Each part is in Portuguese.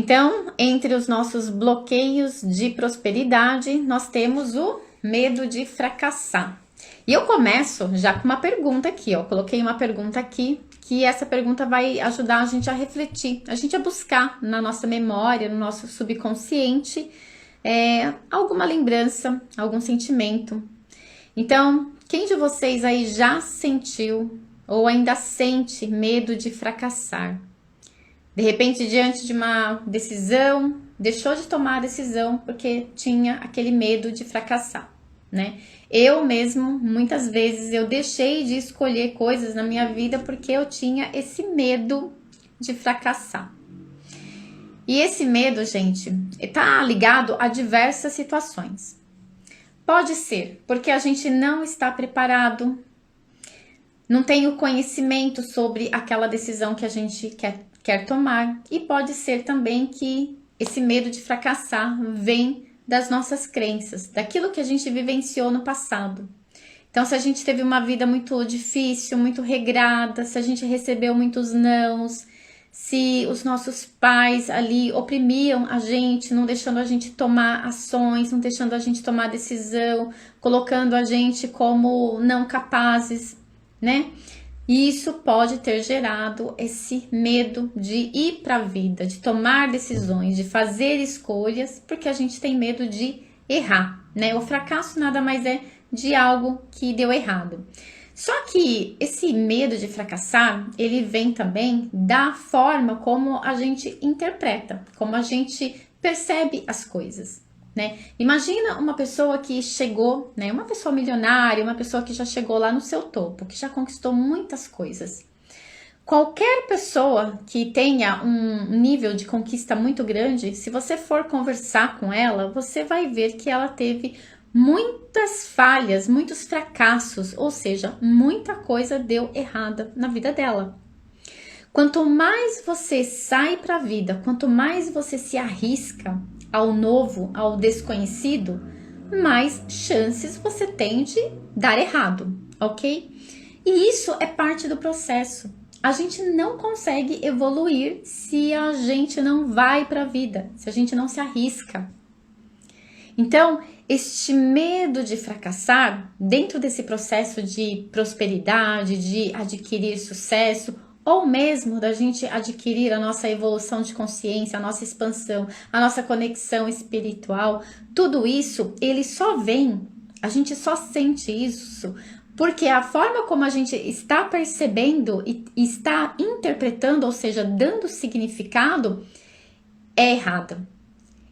Então, entre os nossos bloqueios de prosperidade, nós temos o medo de fracassar. E eu começo já com uma pergunta aqui, ó. Coloquei uma pergunta aqui, que essa pergunta vai ajudar a gente a refletir, a gente a buscar na nossa memória, no nosso subconsciente, alguma lembrança, algum sentimento. Então, quem de vocês aí já sentiu ou ainda sente medo de fracassar? De repente, diante de uma decisão, deixou de tomar a decisão porque tinha aquele medo de fracassar, né? Eu mesmo, muitas vezes, eu deixei de escolher coisas na minha vida porque eu tinha esse medo de fracassar. E esse medo, gente, tá ligado a diversas situações. Pode ser porque a gente não está preparado, não tem o conhecimento sobre aquela decisão que a gente quer tomar. E pode ser também que esse medo de fracassar vem das nossas crenças, daquilo que a gente vivenciou no passado. Então, se a gente teve uma vida muito difícil, muito regrada, se a gente recebeu muitos nãos, se os nossos pais ali oprimiam a gente, não deixando a gente tomar ações, não deixando a gente tomar decisão, colocando a gente como não capazes, né? E isso pode ter gerado esse medo de ir para a vida, de tomar decisões, de fazer escolhas, porque a gente tem medo de errar, né? O fracasso nada mais é de algo que deu errado. Só que esse medo de fracassar, ele vem também da forma como a gente interpreta, como a gente percebe as coisas, né? Imagina uma pessoa que chegou, né? Uma pessoa milionária, uma pessoa que já chegou lá no seu topo, que já conquistou muitas coisas. Qualquer pessoa que tenha um nível de conquista muito grande, se você for conversar com ela, você vai ver que ela teve muitas falhas, muitos fracassos, ou seja, muita coisa deu errada na vida dela. Quanto mais você sai para a vida, quanto mais você se arrisca ao novo, ao desconhecido, mais chances você tem de dar errado, ok? E isso é parte do processo. A gente não consegue evoluir se a gente não vai para a vida, se a gente não se arrisca. Então, este medo de fracassar, dentro desse processo de prosperidade, de adquirir sucesso, ou mesmo da gente adquirir a nossa evolução de consciência, a nossa expansão, a nossa conexão espiritual, tudo isso, ele só vem, a gente só sente isso, porque a forma como a gente está percebendo e está interpretando, ou seja, dando significado, é errada.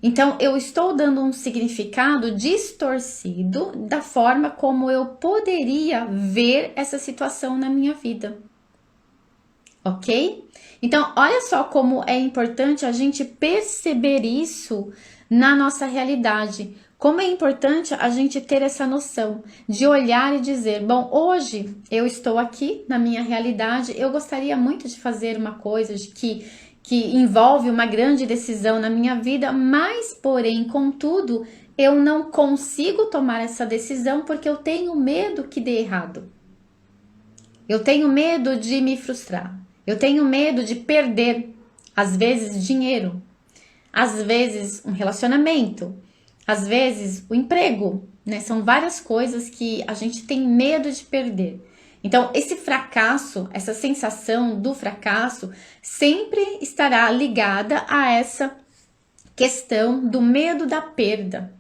Então, eu estou dando um significado distorcido da forma como eu poderia ver essa situação na minha vida. Ok? Então, olha só como é importante a gente perceber isso na nossa realidade. Como é importante a gente ter essa noção de olhar e dizer, bom, hoje eu estou aqui na minha realidade, eu gostaria muito de fazer uma coisa que envolve uma grande decisão na minha vida, mas, porém, contudo, eu não consigo tomar essa decisão porque eu tenho medo que dê errado. Eu tenho medo de me frustrar. Eu tenho medo de perder, às vezes, dinheiro, às vezes, um relacionamento, às vezes, o emprego, né? São várias coisas que a gente tem medo de perder. Então, esse fracasso, essa sensação do fracasso, sempre estará ligada a essa questão do medo da perda.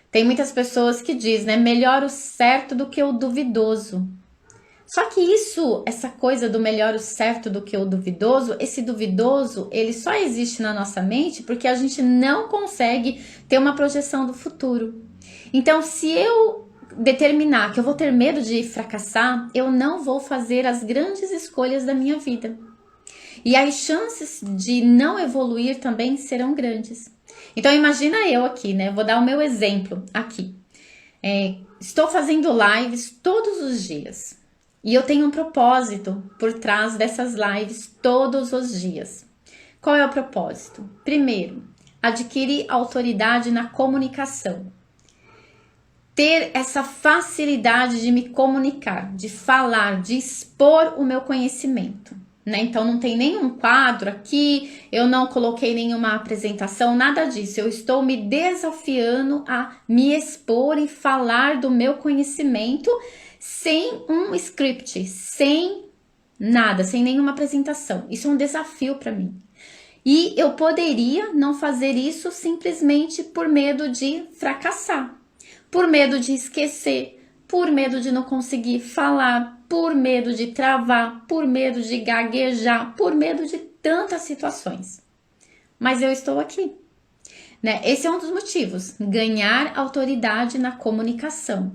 Tem muitas pessoas que dizem, né? Melhor o certo do que o duvidoso. Só que isso, essa coisa do melhor o certo do que o duvidoso, esse duvidoso, ele só existe na nossa mente porque a gente não consegue ter uma projeção do futuro. Então, se eu determinar que eu vou ter medo de fracassar, eu não vou fazer as grandes escolhas da minha vida. E as chances de não evoluir também serão grandes. Então, imagina eu aqui, né? Vou dar o meu exemplo aqui. Estou fazendo lives todos os dias. E eu tenho um propósito por trás dessas lives todos os dias. Qual é o propósito? Primeiro, adquirir autoridade na comunicação. Ter essa facilidade de me comunicar, de falar, de expor o meu conhecimento. né? Então não tem nenhum quadro aqui, eu não coloquei nenhuma apresentação, nada disso. Eu estou me desafiando a me expor e falar do meu conhecimento sem um script, sem nada, sem nenhuma apresentação. Isso é um desafio para mim. E eu poderia não fazer isso simplesmente por medo de fracassar, por medo de esquecer, por medo de não conseguir falar, por medo de travar, por medo de gaguejar, por medo de tantas situações. Mas eu estou aqui, né? Esse é um dos motivos, ganhar autoridade na comunicação.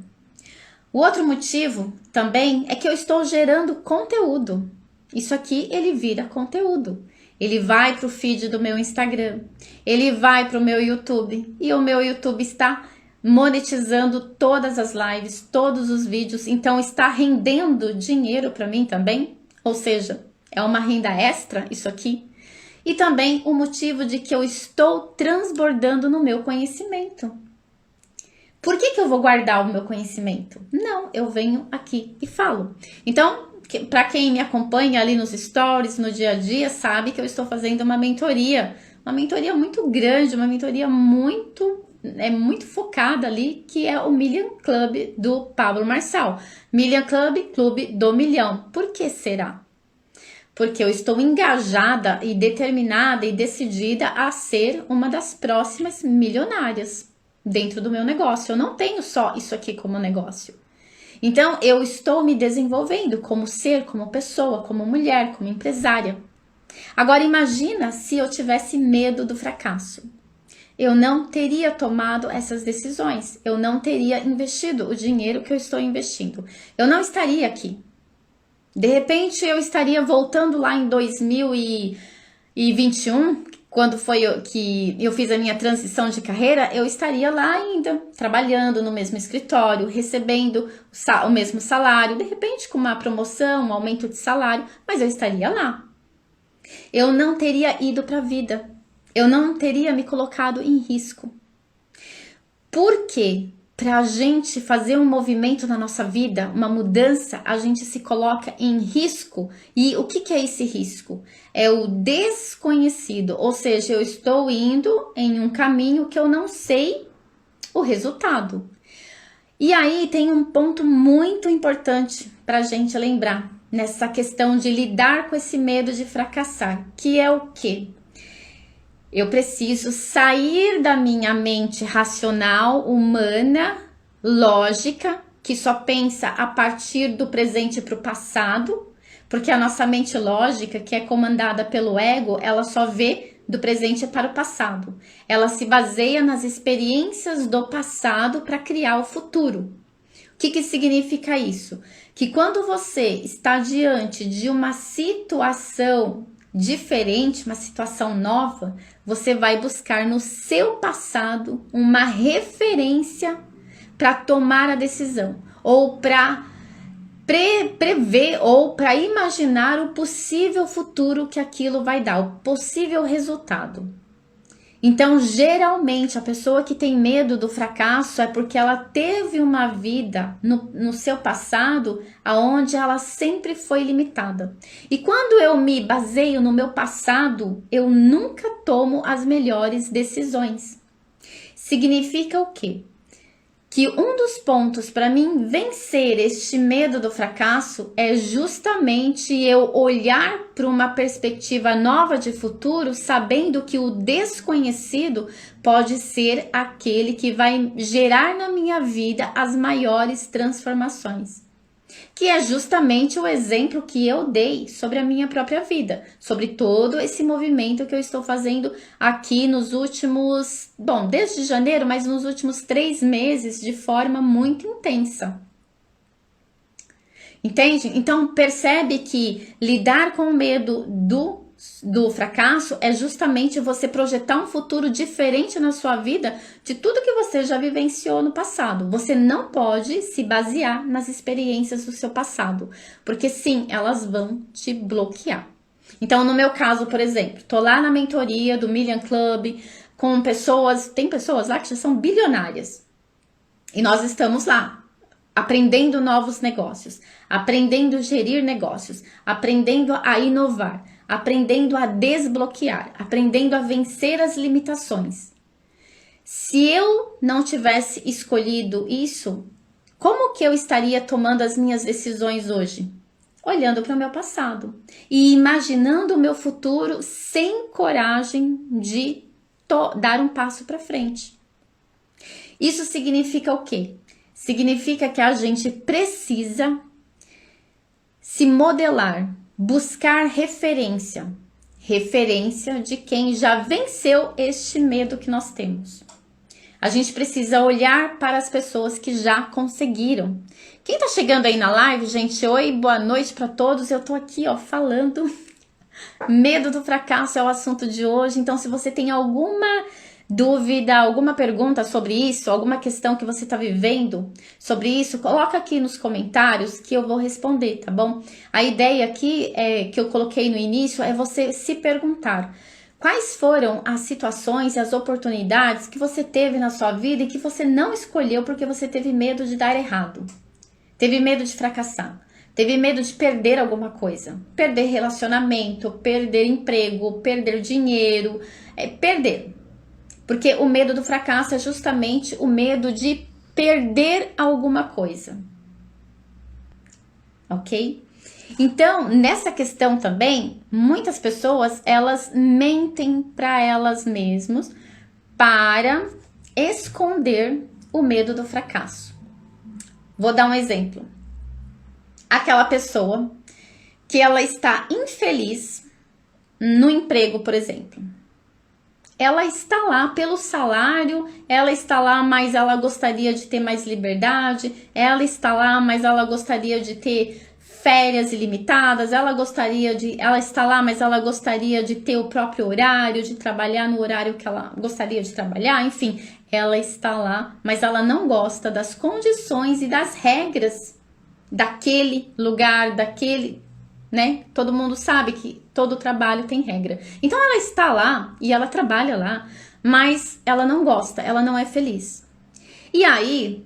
O outro motivo também é que eu estou gerando conteúdo. Isso aqui ele vira conteúdo. Ele vai para o feed do meu Instagram, ele vai para o meu YouTube e o meu YouTube está monetizando todas as lives, todos os vídeos, então está rendendo dinheiro para mim também, ou seja, é uma renda extra isso aqui. E também o motivo de que eu estou transbordando no meu conhecimento. Por que eu vou guardar o meu conhecimento? Não, eu venho aqui e falo. Então, para quem me acompanha ali nos stories, no dia a dia, sabe que eu estou fazendo uma mentoria muito grande, uma mentoria muito focada ali, que é o Million Club do Pablo Marçal. Million Club, Clube do Milhão. Por que será? Porque eu estou engajada e determinada e decidida a ser uma das próximas milionárias dentro do meu negócio. Eu não tenho só isso aqui como negócio. Então, eu estou me desenvolvendo como ser, como pessoa, como mulher, como empresária. Agora, imagina se eu tivesse medo do fracasso. Eu não teria tomado essas decisões. Eu não teria investido o dinheiro que eu estou investindo. Eu não estaria aqui. De repente, eu estaria voltando lá em 2021, quando foi que eu fiz a minha transição de carreira, eu estaria lá ainda, trabalhando no mesmo escritório, recebendo o mesmo salário, de repente com uma promoção, um aumento de salário, mas eu estaria lá. Eu não teria ido para a vida, eu não teria me colocado em risco. Por quê? Para a gente fazer um movimento na nossa vida, uma mudança, a gente se coloca em risco. E o que é esse risco? É o desconhecido, ou seja, eu estou indo em um caminho que eu não sei o resultado. E aí tem um ponto muito importante para a gente lembrar nessa questão de lidar com esse medo de fracassar, que é o quê? Eu preciso sair da minha mente racional, humana, lógica, que só pensa a partir do presente para o passado, porque a nossa mente lógica, que é comandada pelo ego, ela só vê do presente para o passado. Ela se baseia nas experiências do passado para criar o futuro. O que significa isso? Que quando você está diante de uma situação diferente, uma situação nova, você vai buscar no seu passado uma referência para tomar a decisão, ou para prever, ou para imaginar o possível futuro que aquilo vai dar, o possível resultado. Então, geralmente, a pessoa que tem medo do fracasso é porque ela teve uma vida no seu passado onde ela sempre foi limitada. E quando eu me baseio no meu passado, eu nunca tomo as melhores decisões. Significa o quê? Que um dos pontos para mim vencer este medo do fracasso é justamente eu olhar para uma perspectiva nova de futuro, sabendo que o desconhecido pode ser aquele que vai gerar na minha vida as maiores transformações. Que é justamente o exemplo que eu dei sobre a minha própria vida, sobre todo esse movimento que eu estou fazendo aqui nos últimos, desde janeiro, mas nos últimos 3 meses de forma muito intensa. Entende? Então percebe que lidar com o medo do fracasso é justamente você projetar um futuro diferente na sua vida de tudo que você já vivenciou no passado. Você não pode se basear nas experiências do seu passado, porque sim, elas vão te bloquear. Então, no meu caso, por exemplo, tô lá na mentoria do Million Club com pessoas, tem pessoas lá que já são bilionárias. E nós estamos lá aprendendo novos negócios, aprendendo a gerir negócios, aprendendo a inovar, aprendendo a desbloquear, aprendendo a vencer as limitações. Se eu não tivesse escolhido isso, como que eu estaria tomando as minhas decisões hoje? Olhando para o meu passado e imaginando o meu futuro sem coragem de dar um passo para frente. Isso significa o quê? Significa que a gente precisa se modelar, buscar referência de quem já venceu este medo que nós temos. A gente precisa olhar para as pessoas que já conseguiram. Quem tá chegando aí na live, gente, oi, boa noite para todos. Eu tô aqui, ó, falando. Medo do fracasso é o assunto de hoje. Então, se você tem alguma dúvida, alguma pergunta sobre isso, alguma questão que você está vivendo sobre isso, coloca aqui nos comentários que eu vou responder, tá bom? A ideia aqui que eu coloquei no início é você se perguntar quais foram as situações e as oportunidades que você teve na sua vida e que você não escolheu porque você teve medo de dar errado, teve medo de fracassar. Teve medo de perder alguma coisa, perder relacionamento, perder emprego, perder dinheiro, perder. Porque o medo do fracasso é justamente o medo de perder alguma coisa. Ok? Então, nessa questão também, muitas pessoas, elas mentem para elas mesmas para esconder o medo do fracasso. Vou dar um exemplo. Aquela pessoa que ela está infeliz no emprego, por exemplo. Ela está lá pelo salário, ela está lá, mas ela gostaria de ter mais liberdade, ela está lá, mas ela gostaria de ter férias ilimitadas, ela está lá, mas ela gostaria de ter o próprio horário, de trabalhar no horário que ela gostaria de trabalhar, enfim, ela está lá, mas ela não gosta das condições e das regras daquele lugar, né? Todo mundo sabe que todo trabalho tem regra. Então ela está lá e ela trabalha lá, mas ela não gosta, ela não é feliz. E aí,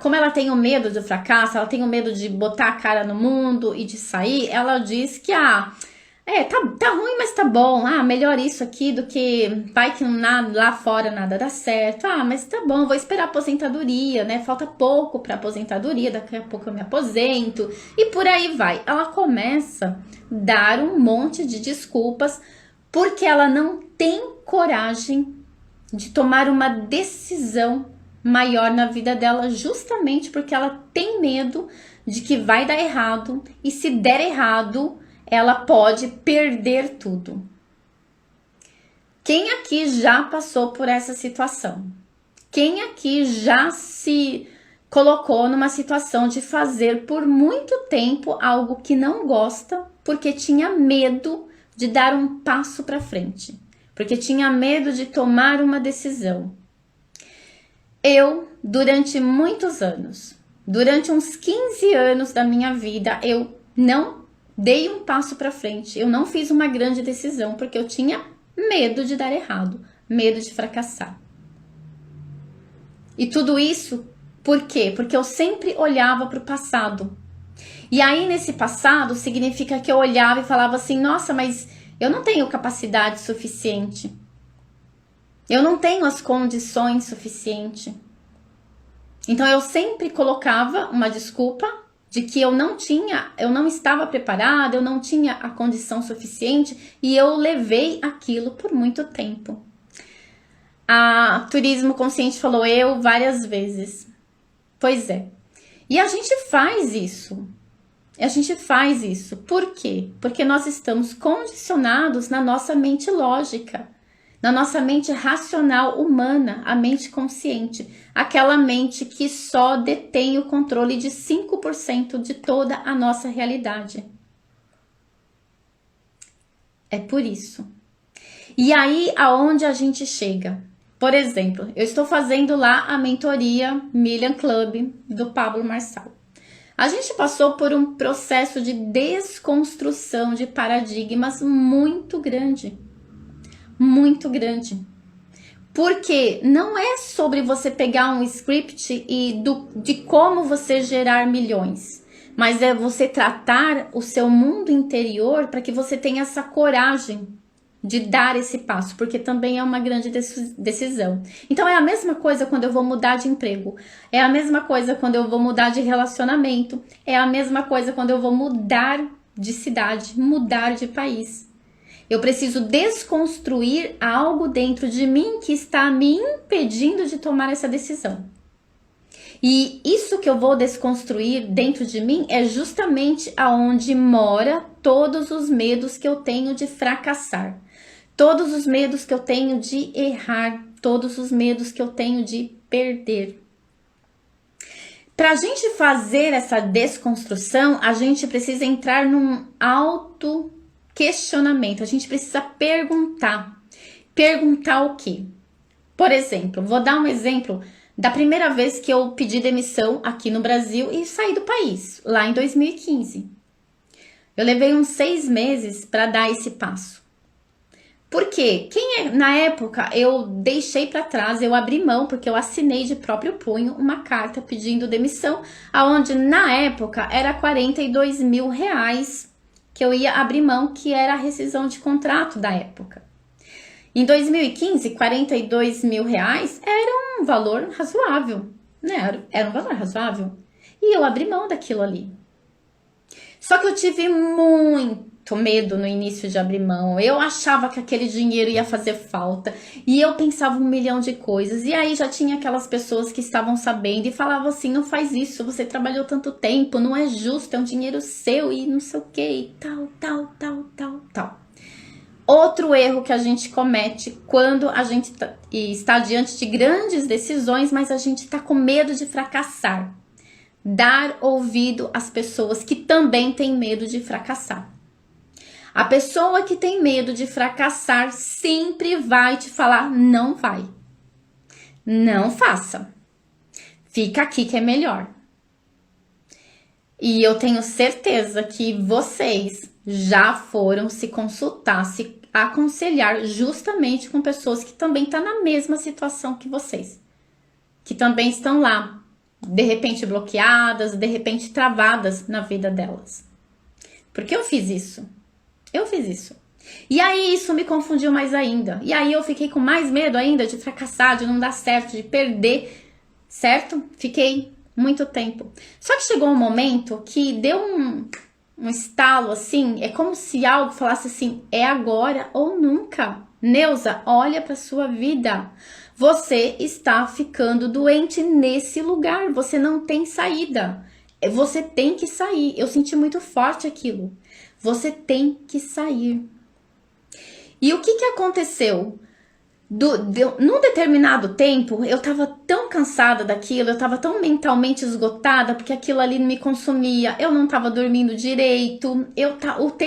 como ela tem o medo do fracasso, ela tem o medo de botar a cara no mundo e de sair, ela diz que tá ruim, mas tá bom. Melhor isso aqui do que vai que lá fora nada dá certo. Mas tá bom, vou esperar a aposentadoria, né? Falta pouco pra aposentadoria, daqui a pouco eu me aposento. E por aí vai. Ela começa a dar um monte de desculpas porque ela não tem coragem de tomar uma decisão maior na vida dela, justamente porque ela tem medo de que vai dar errado. E se der errado, ela pode perder tudo. Quem aqui já passou por essa situação? Quem aqui já se colocou numa situação de fazer por muito tempo algo que não gosta, porque tinha medo de dar um passo para frente, porque tinha medo de tomar uma decisão? Eu, durante muitos anos, durante uns 15 anos da minha vida, eu não dei um passo para frente, eu não fiz uma grande decisão, porque eu tinha medo de dar errado, medo de fracassar. E tudo isso, por quê? Porque eu sempre olhava para o passado. E aí, nesse passado, significa que eu olhava e falava assim, nossa, mas eu não tenho capacidade suficiente. Eu não tenho as condições suficientes. Então, eu sempre colocava uma desculpa de que eu não estava preparada, eu não tinha a condição suficiente e eu levei aquilo por muito tempo. A Turismo Consciente falou eu várias vezes. Pois é. E a gente faz isso. Por quê? Porque nós estamos condicionados na nossa mente lógica, na nossa mente racional humana, a mente consciente, aquela mente que só detém o controle de 5% de toda a nossa realidade. É por isso. E aí, aonde a gente chega? Por exemplo, eu estou fazendo lá a mentoria Million Club do Pablo Marçal. A gente passou por um processo de desconstrução de paradigmas muito grande. Muito grande. Porque não é sobre você pegar um script de como você gerar milhões, mas é você tratar o seu mundo interior para que você tenha essa coragem de dar esse passo, porque também é uma grande decisão. Então é a mesma coisa quando eu vou mudar de emprego, é a mesma coisa quando eu vou mudar de relacionamento, é a mesma coisa quando eu vou mudar de cidade, mudar de país. Eu preciso desconstruir algo dentro de mim que está me impedindo de tomar essa decisão. E isso que eu vou desconstruir dentro de mim é justamente aonde mora todos os medos que eu tenho de fracassar, todos os medos que eu tenho de errar, todos os medos que eu tenho de perder. Para a gente fazer essa desconstrução, a gente precisa entrar num auto-questionamento, a gente precisa perguntar. Perguntar o quê? Por exemplo, vou dar um exemplo da primeira vez que eu pedi demissão aqui no Brasil e saí do país, lá em 2015. Eu levei uns 6 meses para dar esse passo. Por quê? Na época eu deixei para trás, eu abri mão, porque eu assinei de próprio punho uma carta pedindo demissão, aonde na época era 42 mil reais que eu ia abrir mão, que era a rescisão de contrato da época. Em 2015, 42 mil reais era um valor razoável, né? Era um valor razoável. E eu abri mão daquilo ali. Só que eu tive muito medo no início de abrir mão. Eu achava que aquele dinheiro ia fazer falta. E eu pensava 1 milhão de coisas. E aí já tinha aquelas pessoas que estavam sabendo e falavam assim, não faz isso, você trabalhou tanto tempo, não é justo, é um dinheiro seu e não sei o que e tal. Outro erro que a gente comete quando a gente está diante de grandes decisões, mas a gente está com medo de fracassar. Dar ouvido às pessoas que também têm medo de fracassar. A pessoa que tem medo de fracassar sempre vai te falar, não vai. Não faça. Fica aqui que é melhor. E eu tenho certeza que vocês já foram se consultar, se aconselhar justamente com pessoas que também estão na mesma situação que vocês. Que também estão lá, de repente bloqueadas, de repente travadas na vida delas. Porque eu fiz isso. E aí isso me confundiu mais ainda. E aí eu fiquei com mais medo ainda de fracassar, de não dar certo, de perder, certo? Fiquei muito tempo. Só que chegou um momento que deu um estalo assim, é como se algo falasse assim, é agora ou nunca. Neuza, olha para sua vida. Você está ficando doente nesse lugar, você não tem saída. Você tem que sair. Eu senti muito forte aquilo. Você tem que sair. E o que aconteceu? Num determinado tempo, eu tava tão cansada daquilo, eu tava tão mentalmente esgotada, porque aquilo ali me consumia, eu não tava dormindo direito,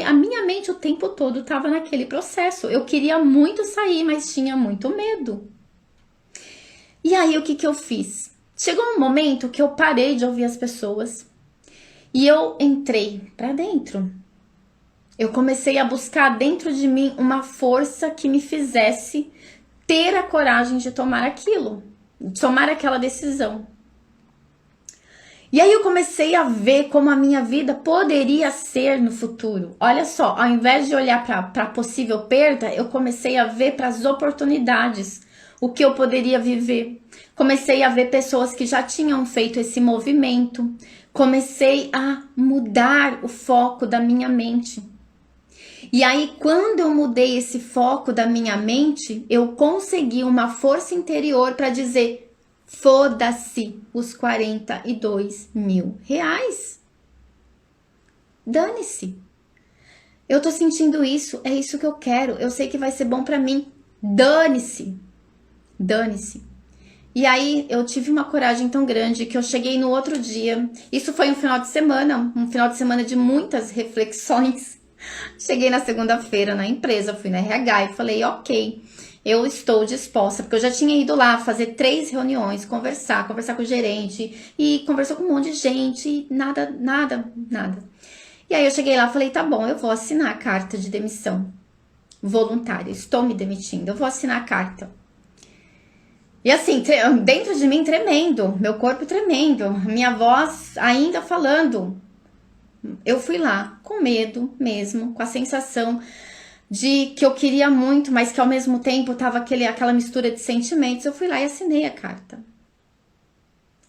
a minha mente o tempo todo tava naquele processo. Eu queria muito sair, mas tinha muito medo. E aí, o que eu fiz? Chegou um momento que eu parei de ouvir as pessoas e eu entrei pra dentro. Eu comecei a buscar dentro de mim uma força que me fizesse ter a coragem de tomar aquilo, de tomar aquela decisão. E aí eu comecei a ver como a minha vida poderia ser no futuro. Olha só, ao invés de olhar para a possível perda, eu comecei a ver para as oportunidades, o que eu poderia viver. Comecei a ver pessoas que já tinham feito esse movimento. Comecei a mudar o foco da minha mente. E aí, quando eu mudei esse foco da minha mente, eu consegui uma força interior para dizer, foda-se os 42 mil reais. Dane-se. Eu tô sentindo isso, é isso que eu quero, eu sei que vai ser bom para mim. Dane-se. Dane-se. E aí, eu tive uma coragem tão grande que eu cheguei no outro dia. Isso foi um final de semana de muitas reflexões. Cheguei na segunda-feira na empresa, fui na RH e falei, ok, eu estou disposta, porque eu já tinha ido lá fazer 3 reuniões, conversar com o gerente e conversou com um monte de gente, nada. E aí eu cheguei lá e falei, tá bom, eu vou assinar a carta de demissão voluntária, estou me demitindo, eu vou assinar a carta. E assim, dentro de mim tremendo, meu corpo tremendo, minha voz ainda falando. Eu fui lá com medo mesmo, com a sensação de que eu queria muito, mas que ao mesmo tempo tava aquela mistura de sentimentos. Eu fui lá e assinei a carta.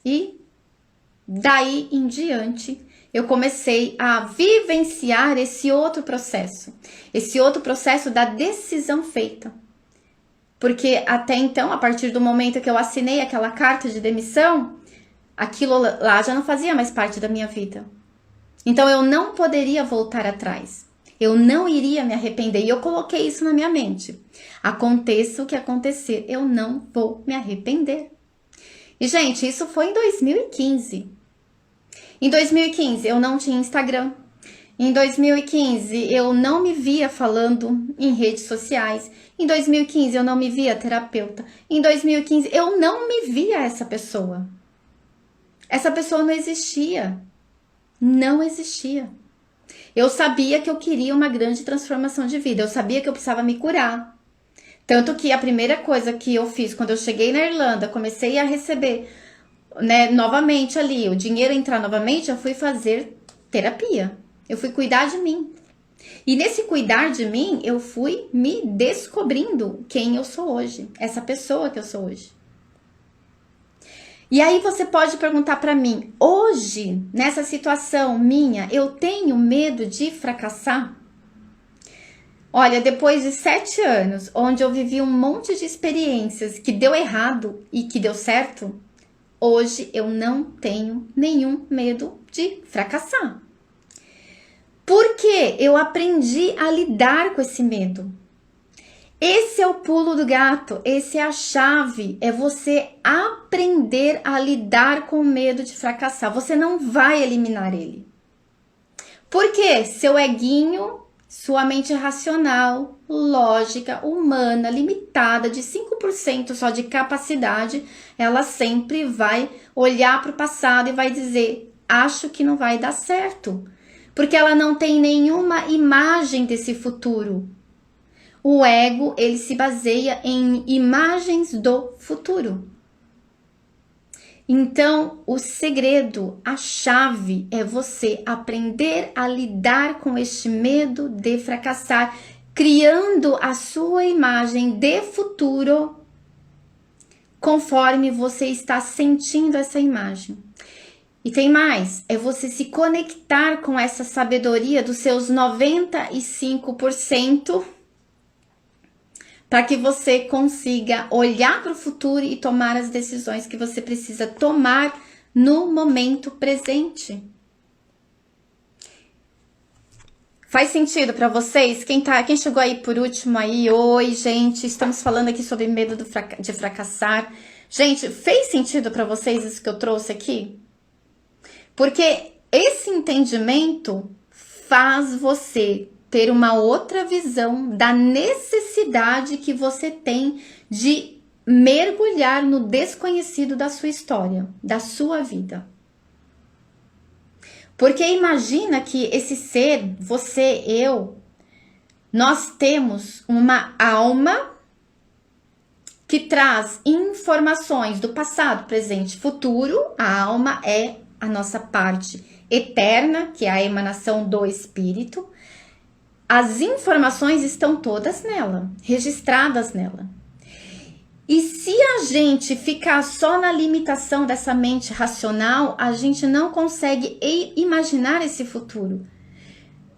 E daí em diante, eu comecei a vivenciar esse outro processo da decisão feita. Porque até então, a partir do momento que eu assinei aquela carta de demissão, aquilo lá já não fazia mais parte da minha vida. Então eu não poderia voltar atrás. Eu não iria me arrepender. E eu coloquei isso na minha mente. Aconteça o que acontecer, eu não vou me arrepender. E, gente, isso foi em 2015. Em 2015, eu não tinha Instagram. Em 2015, eu não me via falando em redes sociais. Em 2015, eu não me via terapeuta. Em 2015, eu não me via essa pessoa. Essa pessoa não existia. Não existia. Eu sabia que eu queria uma grande transformação de vida. Eu sabia que eu precisava me curar. Tanto que a primeira coisa que eu fiz quando eu cheguei na Irlanda, comecei a receber, né, novamente ali, o dinheiro entrar novamente, eu fui fazer terapia. Eu fui cuidar de mim. E nesse cuidar de mim, eu fui me descobrindo quem eu sou hoje. Essa pessoa que eu sou hoje. E aí você pode perguntar para mim, hoje, nessa situação minha, eu tenho medo de fracassar? Olha, depois de 7 anos, onde eu vivi um monte de experiências que deu errado e que deu certo, hoje eu não tenho nenhum medo de fracassar. Porque eu aprendi a lidar com esse medo. Esse é o pulo do gato, esse é a chave, é você aprender a lidar com o medo de fracassar. Você não vai eliminar ele. Por quê? Seu eguinho, sua mente racional, lógica, humana, limitada, de 5% só de capacidade, ela sempre vai olhar para o passado e vai dizer, acho que não vai dar certo. Porque ela não tem nenhuma imagem desse futuro. O ego, ele se baseia em imagens do futuro. Então, o segredo, a chave é você aprender a lidar com este medo de fracassar, criando a sua imagem de futuro conforme você está sentindo essa imagem. E tem mais, é você se conectar com essa sabedoria dos seus 95%, para que você consiga olhar para o futuro e tomar as decisões que você precisa tomar no momento presente. Faz sentido para vocês? Quem chegou aí por último aí? Oi, gente, estamos falando aqui sobre medo de fracassar. Gente, fez sentido para vocês isso que eu trouxe aqui? Porque esse entendimento faz você ter uma outra visão da necessidade que você tem de mergulhar no desconhecido da sua história, da sua vida. Porque imagina que esse ser, você, eu, nós temos uma alma que traz informações do passado, presente e futuro. A alma é a nossa parte eterna, que é a emanação do espírito. As informações estão todas nela, registradas nela. E se a gente ficar só na limitação dessa mente racional, a gente não consegue imaginar esse futuro.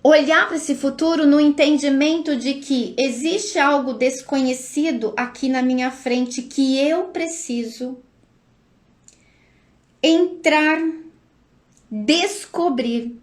Olhar para esse futuro no entendimento de que existe algo desconhecido aqui na minha frente que eu preciso entrar, descobrir,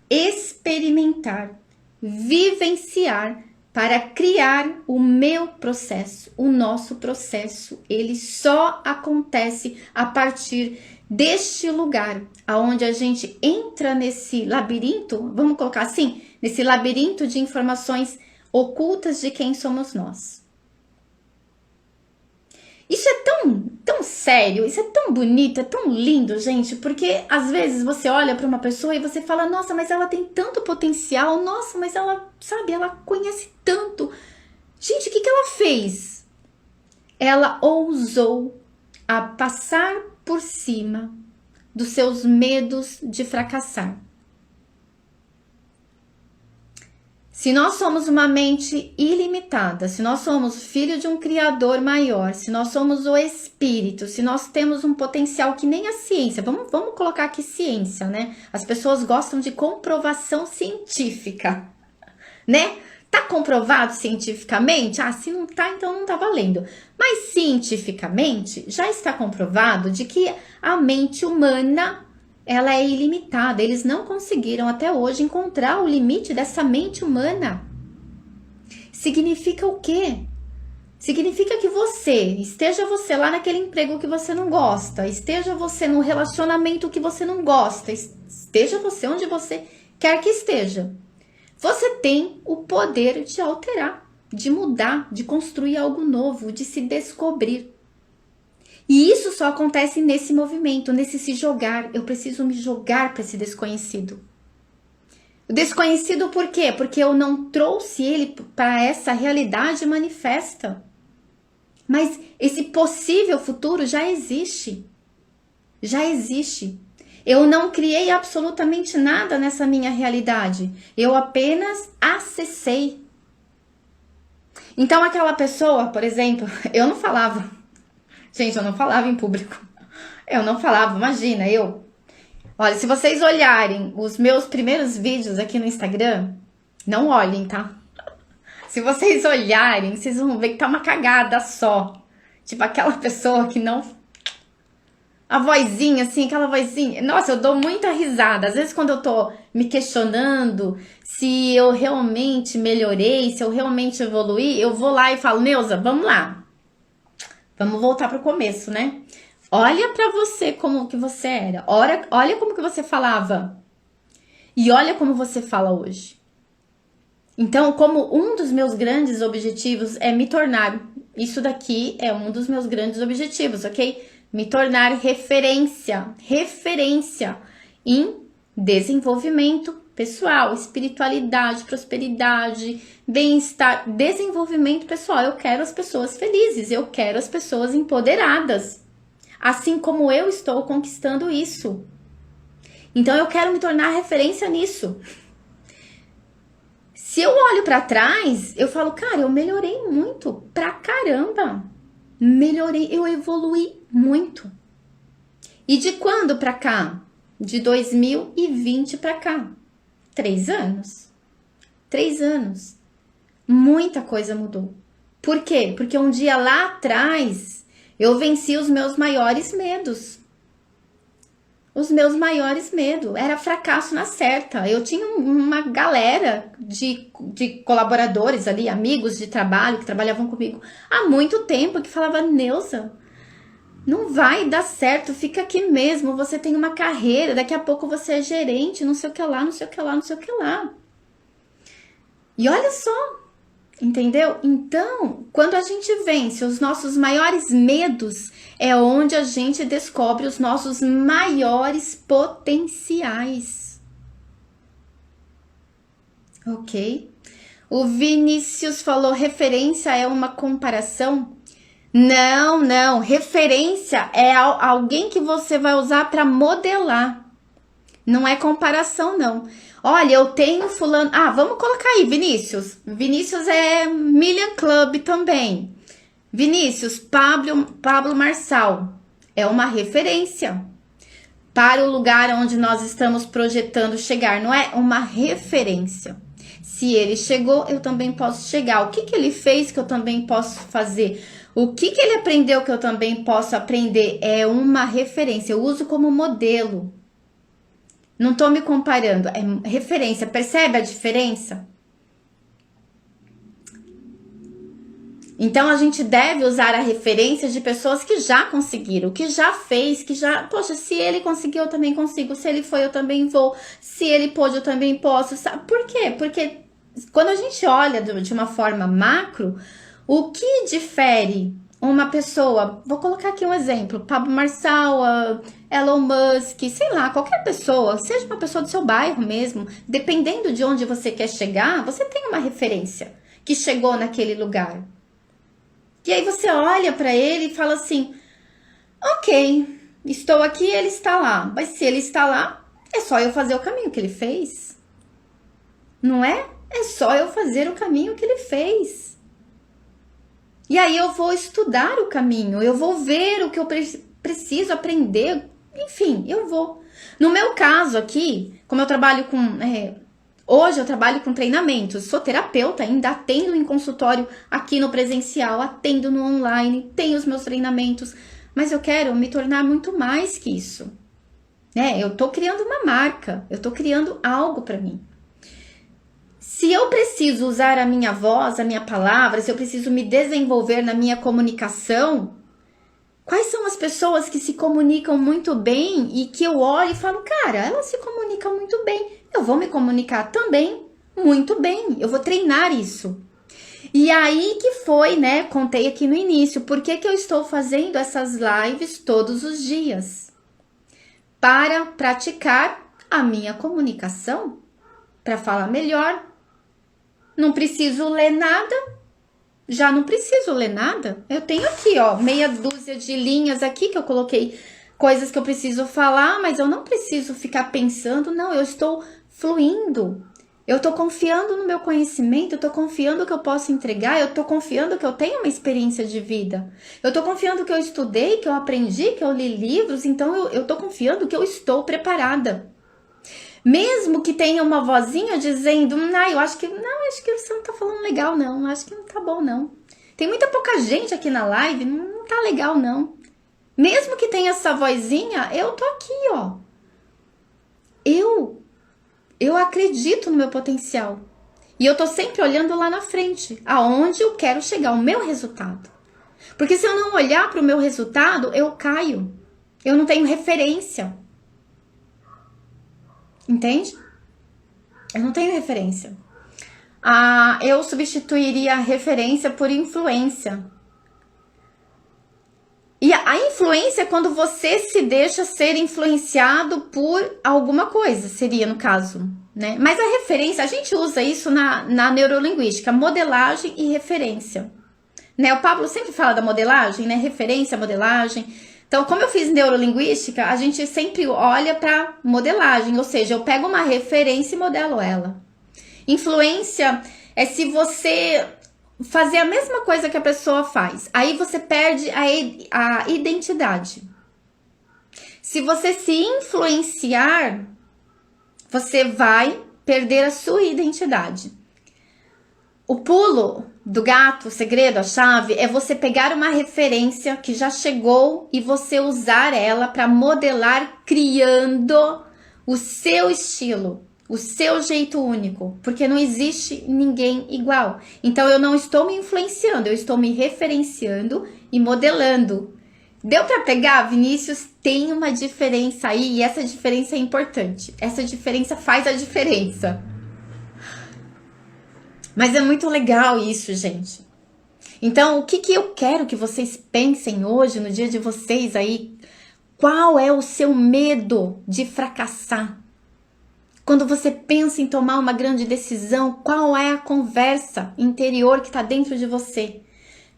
experimentar, vivenciar para criar o meu processo, o nosso processo. Ele só acontece a partir deste lugar, aonde a gente entra nesse labirinto, vamos colocar assim, nesse labirinto de informações ocultas de quem somos nós. Isso é tão sério, isso é tão bonito, é tão lindo, gente, porque às vezes você olha para uma pessoa e você fala, nossa, mas ela tem tanto potencial, nossa, mas ela, sabe, ela conhece tanto. Gente, o que ela fez? Ela ousou a passar por cima dos seus medos de fracassar. Se nós somos uma mente ilimitada, se nós somos filho de um criador maior, se nós somos o espírito, se nós temos um potencial que nem a ciência, vamos colocar aqui ciência, né? As pessoas gostam de comprovação científica, né? Tá comprovado cientificamente? Ah, se não tá, então não tá valendo. Mas cientificamente já está comprovado de que a mente humana ela é ilimitada. Eles não conseguiram até hoje encontrar o limite dessa mente humana. Significa o quê? Significa que esteja você lá naquele emprego que você não gosta, esteja você no relacionamento que você não gosta, esteja você onde você quer que esteja. Você tem o poder de alterar, de mudar, de construir algo novo, de se descobrir. E isso só acontece nesse movimento, nesse se jogar. Eu preciso me jogar para esse desconhecido. O desconhecido por quê? Porque eu não trouxe ele para essa realidade manifesta. Mas esse possível futuro já existe. Já existe. Eu não criei absolutamente nada nessa minha realidade. Eu apenas acessei. Então aquela pessoa, por exemplo, eu não falava. Gente, eu não falava em público. Eu não falava, imagina, Olha, se vocês olharem os meus primeiros vídeos aqui no Instagram, não olhem, tá? Se vocês olharem, vocês vão ver que tá uma cagada só. Tipo aquela pessoa que não... A vozinha, assim, aquela vozinha... Nossa, eu dou muita risada. Às vezes quando eu tô me questionando se eu realmente melhorei, se eu realmente evoluí, eu vou lá e falo, Neuza, vamos lá. Vamos voltar pro começo, né? Olha pra você como que você era. Olha como que você falava. E olha como você fala hoje. Então, como um dos meus grandes objetivos é me tornar... Isso daqui é um dos meus grandes objetivos, ok? Me tornar referência em desenvolvimento pessoal, espiritualidade, prosperidade, bem-estar, desenvolvimento pessoal. Eu quero as pessoas felizes, eu quero as pessoas empoderadas, assim como eu estou conquistando isso. Então eu quero me tornar referência nisso. Se eu olho para trás, eu falo, cara, eu melhorei muito, pra caramba. Melhorei, eu evolui muito. E de quando pra cá? De 2020 pra cá. 3 anos. 3 anos. Muita coisa mudou. Por quê? Porque um dia lá atrás eu venci os meus maiores medos. Os meus maiores medos. Era fracasso na certa. Eu tinha uma galera de colaboradores ali, amigos de trabalho que trabalhavam comigo há muito tempo que falava, Neuza, não vai dar certo, fica aqui mesmo, você tem uma carreira, daqui a pouco você é gerente, não sei o que lá, não sei o que lá, não sei o que lá. E olha só, entendeu? Então, quando a gente vence os nossos maiores medos, é onde a gente descobre os nossos maiores potenciais. Ok? O Vinícius falou, referência é uma comparação? Não. Referência é alguém que você vai usar para modelar. Não é comparação, não. Olha, eu tenho fulano... Ah, vamos colocar aí, Vinícius. Vinícius é Million Club também. Vinícius, Pablo Marçal. É uma referência para o lugar onde nós estamos projetando chegar. Não é uma referência. Se ele chegou, eu também posso chegar. O que ele fez que eu também posso fazer? O que ele aprendeu que eu também posso aprender? É uma referência. Eu uso como modelo. Não estou me comparando. É referência. Percebe a diferença? Então, a gente deve usar a referência de pessoas que já conseguiram, que já fez, que já... Poxa, se ele conseguiu, eu também consigo. Se ele foi, eu também vou. Se ele pôde, eu também posso. Sabe? Por quê? Porque quando a gente olha de uma forma macro... O que difere uma pessoa, vou colocar aqui um exemplo, Pablo Marçal, Elon Musk, sei lá, qualquer pessoa, seja uma pessoa do seu bairro mesmo, dependendo de onde você quer chegar, você tem uma referência que chegou naquele lugar. E aí você olha para ele e fala assim, Ok, estou aqui, ele está lá. Mas se ele está lá, é só eu fazer o caminho que ele fez. Não é? É só eu fazer o caminho que ele fez. E aí eu vou estudar o caminho, eu vou ver o que eu preciso aprender. Enfim, eu vou. No meu caso aqui, como eu trabalho com... hoje eu trabalho com treinamentos, sou terapeuta, ainda atendo em consultório aqui no presencial, atendo no online, tenho os meus treinamentos, mas eu quero me tornar muito mais que isso. Eu tô criando uma marca, eu tô criando algo para mim. Se eu preciso usar a minha voz, a minha palavra, se eu preciso me desenvolver na minha comunicação, quais são as pessoas que se comunicam muito bem e que eu olho e falo, cara, ela se comunica muito bem, eu vou me comunicar também muito bem, eu vou treinar isso. E aí que foi, contei aqui no início, por que eu estou fazendo essas lives todos os dias? Para praticar a minha comunicação, para falar melhor. Não preciso ler nada, já não preciso ler nada. Eu tenho aqui, meia dúzia de linhas aqui que eu coloquei coisas que eu preciso falar, mas eu não preciso ficar pensando, não, eu estou fluindo. Eu estou confiando no meu conhecimento, eu estou confiando que eu posso entregar, eu estou confiando que eu tenho uma experiência de vida. Eu estou confiando que eu estudei, que eu aprendi, que eu li livros, então eu estou confiando que eu estou preparada. Mesmo que tenha uma vozinha dizendo, eu acho que você não tá falando legal, não. Acho que não tá bom, não. Tem muita pouca gente aqui na live, não tá legal, não. Mesmo que tenha essa vozinha, eu tô aqui, Eu acredito no meu potencial. E eu tô sempre olhando lá na frente, aonde eu quero chegar, o meu resultado. Porque se eu não olhar para o meu resultado, eu caio. Eu não tenho referência. Entende? Eu não tenho referência. Eu substituiria a referência por influência. E a influência é quando você se deixa ser influenciado por alguma coisa, seria no caso, né? Mas a referência, a gente usa isso na neurolinguística, modelagem e referência. O Pablo sempre fala da modelagem, referência, modelagem. Então, como eu fiz neurolinguística, a gente sempre olha para modelagem, ou seja, eu pego uma referência e modelo ela. Influência é se você fazer a mesma coisa que a pessoa faz, aí você perde a identidade. Se você se influenciar, você vai perder a sua identidade. O pulo do gato, o segredo, a chave, é você pegar uma referência que já chegou e você usar ela para modelar, criando o seu estilo, o seu jeito único, porque não existe ninguém igual. Então eu não estou me influenciando, eu estou me referenciando e modelando. Deu para pegar, Vinícius? Tem uma diferença aí e essa diferença é importante. Essa diferença faz a diferença. Mas é muito legal isso, gente. Então, o que eu quero que vocês pensem hoje, no dia de vocês aí? Qual é o seu medo de fracassar? Quando você pensa em tomar uma grande decisão, qual é a conversa interior que está dentro de você?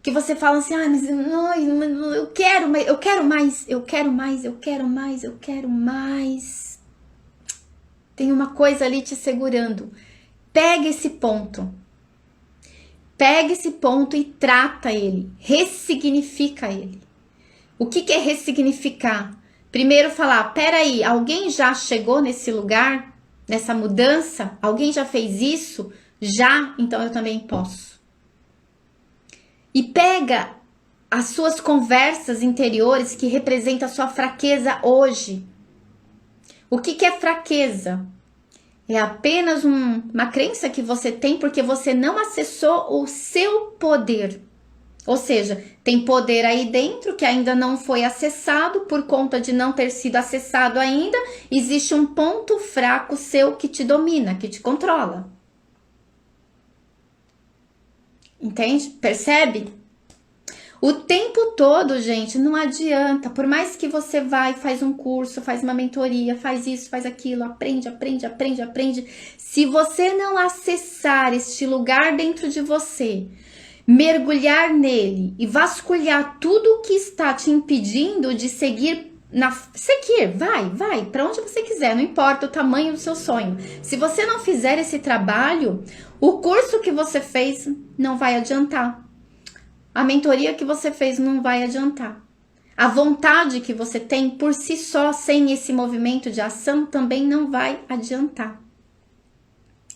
Que você fala assim, mas eu quero mais, eu quero mais, eu quero mais, eu quero mais, eu quero mais. Tem uma coisa ali te segurando. Pega esse ponto. Pega esse ponto e trata ele, ressignifica ele. O que é ressignificar? Primeiro falar, peraí, alguém já chegou nesse lugar, nessa mudança? Alguém já fez isso? Já? Então eu também posso. E pega as suas conversas interiores que representam a sua fraqueza hoje. O que é fraqueza? É apenas uma crença que você tem porque você não acessou o seu poder. Ou seja, tem poder aí dentro que ainda não foi acessado por conta de não ter sido acessado ainda. Existe um ponto fraco seu que te domina, que te controla. Entende? Percebe? O tempo todo, gente, não adianta. Por mais que você vai, faz um curso, faz uma mentoria, faz isso, faz aquilo, aprende. Se você não acessar este lugar dentro de você, mergulhar nele e vasculhar tudo o que está te impedindo de seguir vai, para onde você quiser, não importa o tamanho do seu sonho. Se você não fizer esse trabalho, o curso que você fez não vai adiantar. A mentoria que você fez não vai adiantar. A vontade que você tem por si só, sem esse movimento de ação, também não vai adiantar.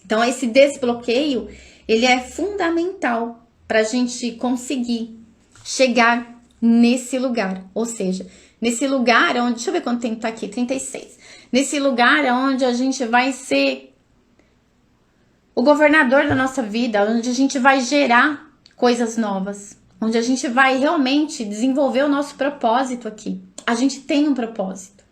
Então, esse desbloqueio, ele é fundamental para a gente conseguir chegar nesse lugar. Ou seja, nesse lugar onde... Deixa eu ver quanto tempo tá aqui, 36. Nesse lugar onde a gente vai ser o governador da nossa vida, onde a gente vai gerar coisas novas, onde a gente vai realmente desenvolver o nosso propósito aqui. A gente tem um propósito.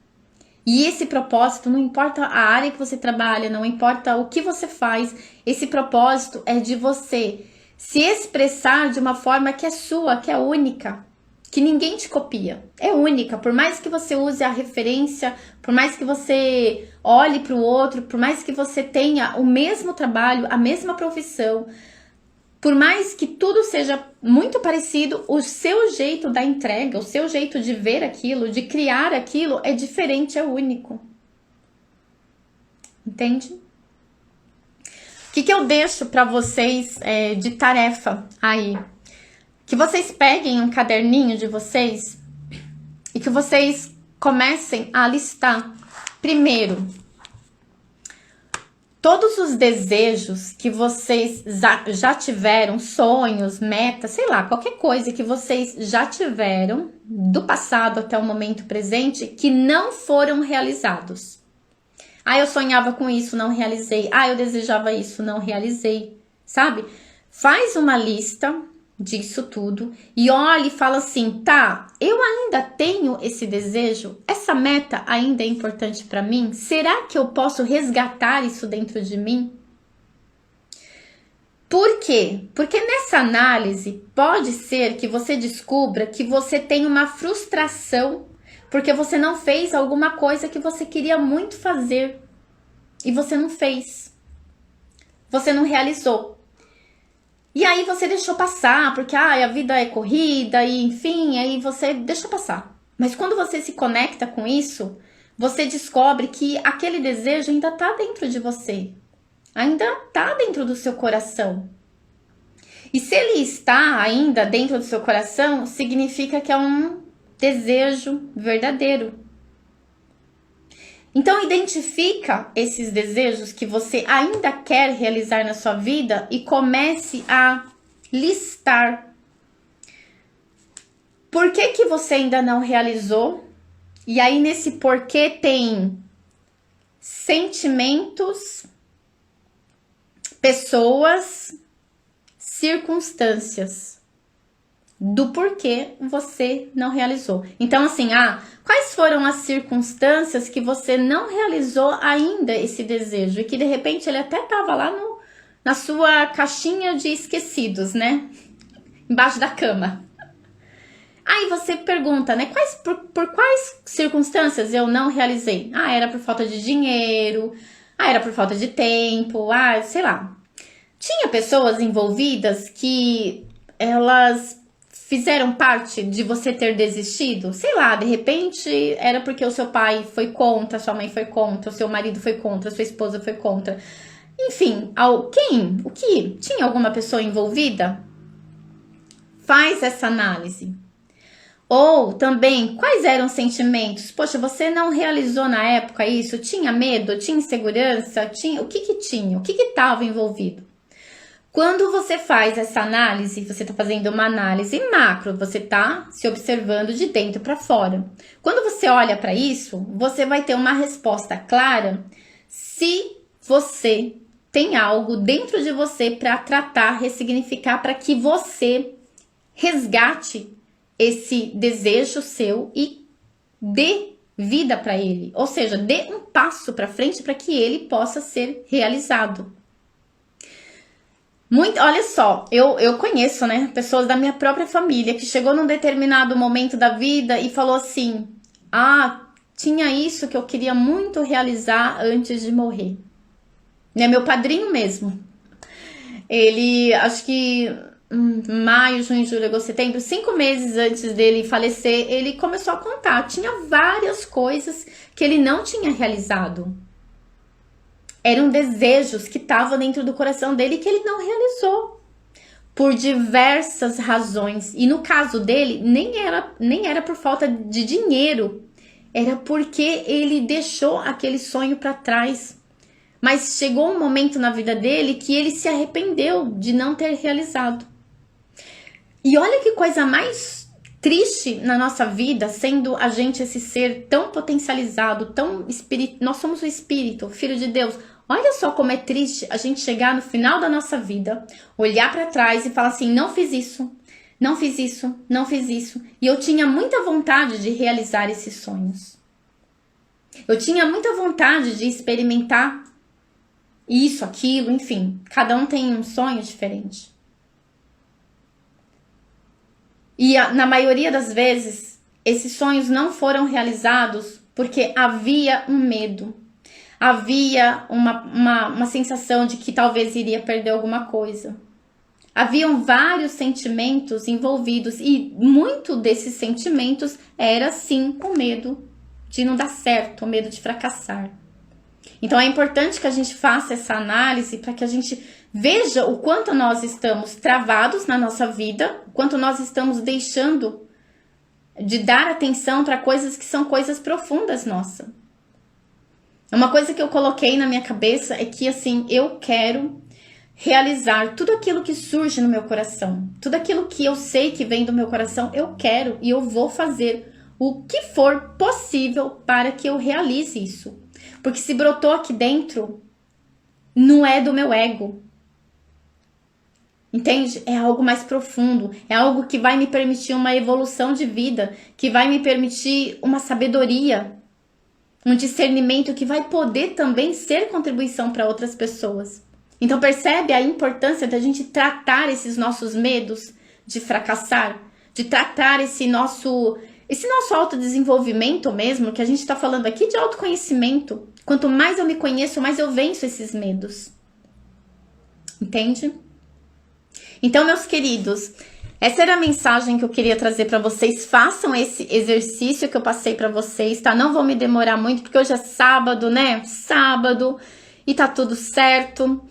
E esse propósito, não importa a área que você trabalha, não importa o que você faz, esse propósito é de você se expressar de uma forma que é sua, que é única, que ninguém te copia. É única, por mais que você use a referência, por mais que você olhe para o outro, por mais que você tenha o mesmo trabalho, a mesma profissão, por mais que tudo seja muito parecido, o seu jeito da entrega, o seu jeito de ver aquilo, de criar aquilo é diferente, é único. Entende? O que eu deixo para vocês de tarefa aí? Que vocês peguem um caderninho de vocês e que vocês comecem a listar. Primeiro, todos os desejos que vocês já tiveram, sonhos, metas, sei lá, qualquer coisa que vocês já tiveram do passado até o momento presente que não foram realizados. Ah, eu sonhava com isso, não realizei. Ah, eu desejava isso, não realizei. Sabe? Faz uma lista disso tudo e olha e fala assim, tá, eu ainda tenho esse desejo? Essa meta ainda é importante para mim? Será que eu posso resgatar isso dentro de mim? Por quê? Porque nessa análise pode ser que você descubra que você tem uma frustração porque você não fez alguma coisa que você queria muito fazer e você não fez. Você não realizou. E aí você deixou passar, porque a vida é corrida e enfim, aí você deixa passar. Mas quando você se conecta com isso, você descobre que aquele desejo ainda está dentro de você. Ainda está dentro do seu coração. E se ele está ainda dentro do seu coração, significa que é um desejo verdadeiro. Então identifica esses desejos que você ainda quer realizar na sua vida e comece a listar. Por que que você ainda não realizou? E aí nesse porquê tem sentimentos, pessoas, circunstâncias do porquê você não realizou. Então assim, quais foram as circunstâncias que você não realizou ainda esse desejo e que de repente ele até estava lá na sua caixinha de esquecidos, né? Embaixo da cama. Aí você pergunta, né? Por quais circunstâncias eu não realizei? Era por falta de dinheiro, era por falta de tempo, sei lá. Tinha pessoas envolvidas que elas fizeram parte de você ter desistido? Sei lá, de repente era porque o seu pai foi contra, sua mãe foi contra, o seu marido foi contra, sua esposa foi contra. Enfim, o que? Tinha alguma pessoa envolvida? Faz essa análise. Ou também, quais eram os sentimentos? Poxa, você não realizou na época isso? Tinha medo? Tinha insegurança? O que tinha? O que estava envolvido? Quando você faz essa análise, você está fazendo uma análise macro, você está se observando de dentro para fora. Quando você olha para isso, você vai ter uma resposta clara se você tem algo dentro de você para tratar, ressignificar, para que você resgate esse desejo seu e dê vida para ele. Ou seja, dê um passo para frente para que ele possa ser realizado. Olha só, eu conheço, né, pessoas da minha própria família que chegou num determinado momento da vida e falou assim, tinha isso que eu queria muito realizar antes de morrer. Né, meu padrinho mesmo, ele, acho que maio, junho, julho, agosto, setembro, 5 meses antes dele falecer, ele começou a contar. Tinha várias coisas que ele não tinha realizado. Eram desejos que estavam dentro do coração dele que ele não realizou. Por diversas razões. E no caso dele, nem era por falta de dinheiro. Era porque ele deixou aquele sonho para trás. Mas chegou um momento na vida dele que ele se arrependeu de não ter realizado. E olha que coisa mais triste na nossa vida, sendo a gente esse ser tão potencializado, tão espírito. Nós somos o espírito, filho de Deus. Olha só como é triste a gente chegar no final da nossa vida, olhar para trás e falar assim: não fiz isso, não fiz isso, não fiz isso. E eu tinha muita vontade de realizar esses sonhos. Eu tinha muita vontade de experimentar isso, aquilo, enfim. Cada um tem um sonho diferente. E na maioria das vezes, esses sonhos não foram realizados porque havia um medo. Havia uma sensação de que talvez iria perder alguma coisa. Haviam vários sentimentos envolvidos e muito desses sentimentos era sim o medo de não dar certo, o medo de fracassar. Então é importante que a gente faça essa análise para que a gente veja o quanto nós estamos travados na nossa vida, o quanto nós estamos deixando de dar atenção para coisas que são coisas profundas nossas. Uma coisa que eu coloquei na minha cabeça é que, assim, eu quero realizar tudo aquilo que surge no meu coração. Tudo aquilo que eu sei que vem do meu coração, eu quero e eu vou fazer o que for possível para que eu realize isso. Porque se brotou aqui dentro, não é do meu ego. Entende? É algo mais profundo. É algo que vai me permitir uma evolução de vida, que vai me permitir uma sabedoria, um discernimento que vai poder também ser contribuição para outras pessoas. Então percebe a importância da gente tratar esses nossos medos de fracassar, de tratar esse nosso autodesenvolvimento mesmo, que a gente está falando aqui de autoconhecimento. Quanto mais eu me conheço, mais eu venço esses medos. Entende? Então, meus queridos, essa era a mensagem que eu queria trazer para vocês. Façam esse exercício que eu passei para vocês, tá? Não vou me demorar muito, porque hoje é sábado, né? Sábado, e tá tudo certo.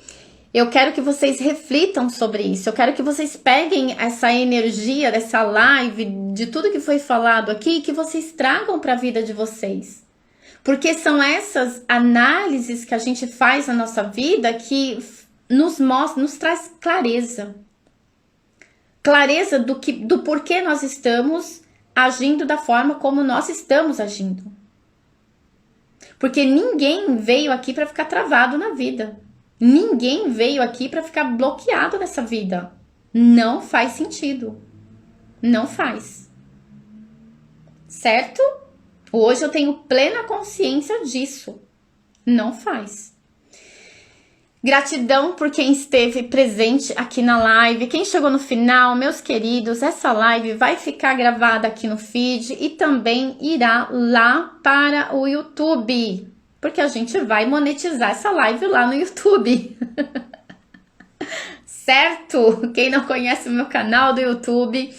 Eu quero que vocês reflitam sobre isso. Eu quero que vocês peguem essa energia dessa live, de tudo que foi falado aqui, e que vocês tragam para a vida de vocês. Porque são essas análises que a gente faz na nossa vida que nos mostra, nos traz clareza. Clareza do porquê nós estamos agindo da forma como nós estamos agindo. Porque ninguém veio aqui para ficar travado na vida. Ninguém veio aqui para ficar bloqueado nessa vida. Não faz sentido. Não faz. Certo? Hoje eu tenho plena consciência disso. Não faz. Gratidão por quem esteve presente aqui na live, quem chegou no final, meus queridos, essa live vai ficar gravada aqui no feed e também irá lá para o YouTube, porque a gente vai monetizar essa live lá no YouTube. Certo? Quem não conhece o meu canal do YouTube,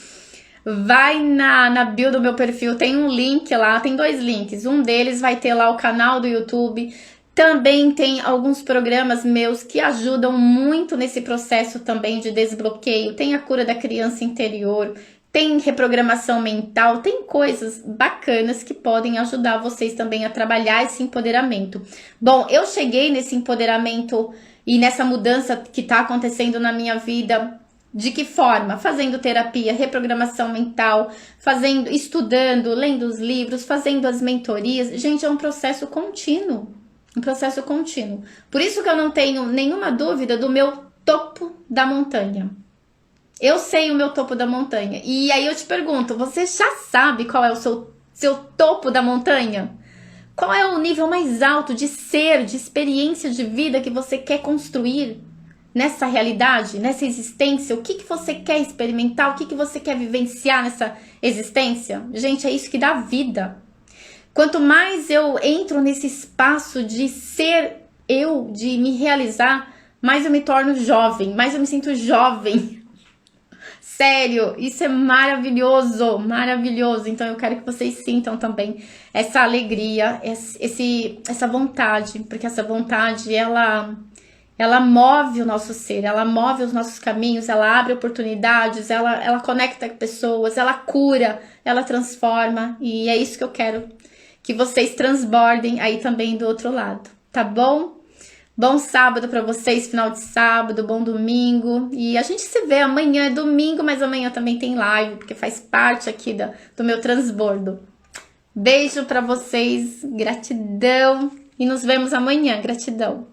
vai na bio do meu perfil, tem um link lá, tem 2 links, um deles vai ter lá o canal do YouTube. Também tem alguns programas meus que ajudam muito nesse processo também de desbloqueio. Tem a cura da criança interior, tem reprogramação mental, tem coisas bacanas que podem ajudar vocês também a trabalhar esse empoderamento. Bom, eu cheguei nesse empoderamento e nessa mudança que está acontecendo na minha vida. De que forma? Fazendo terapia, reprogramação mental, estudando, lendo os livros, fazendo as mentorias. Gente, é um processo contínuo. Um processo contínuo. Por isso que eu não tenho nenhuma dúvida do meu topo da montanha. Eu sei o meu topo da montanha. E aí eu te pergunto, você já sabe qual é o seu topo da montanha? Qual é o nível mais alto de ser, de experiência de vida que você quer construir nessa realidade, nessa existência? O que você quer experimentar? O que você quer vivenciar nessa existência? Gente, é isso que dá vida. Quanto mais eu entro nesse espaço de ser eu, de me realizar, mais eu me torno jovem, mais eu me sinto jovem. Sério, isso é maravilhoso, maravilhoso. Então eu quero que vocês sintam também essa alegria, essa vontade, porque essa vontade ela move o nosso ser, ela move os nossos caminhos, ela abre oportunidades, ela conecta pessoas, ela cura, ela transforma. E é isso que eu quero que vocês transbordem aí também do outro lado, tá bom? Bom sábado para vocês, final de sábado, bom domingo. E a gente se vê amanhã, é domingo, mas amanhã também tem live, porque faz parte aqui do meu transbordo. Beijo para vocês, gratidão e nos vemos amanhã, gratidão.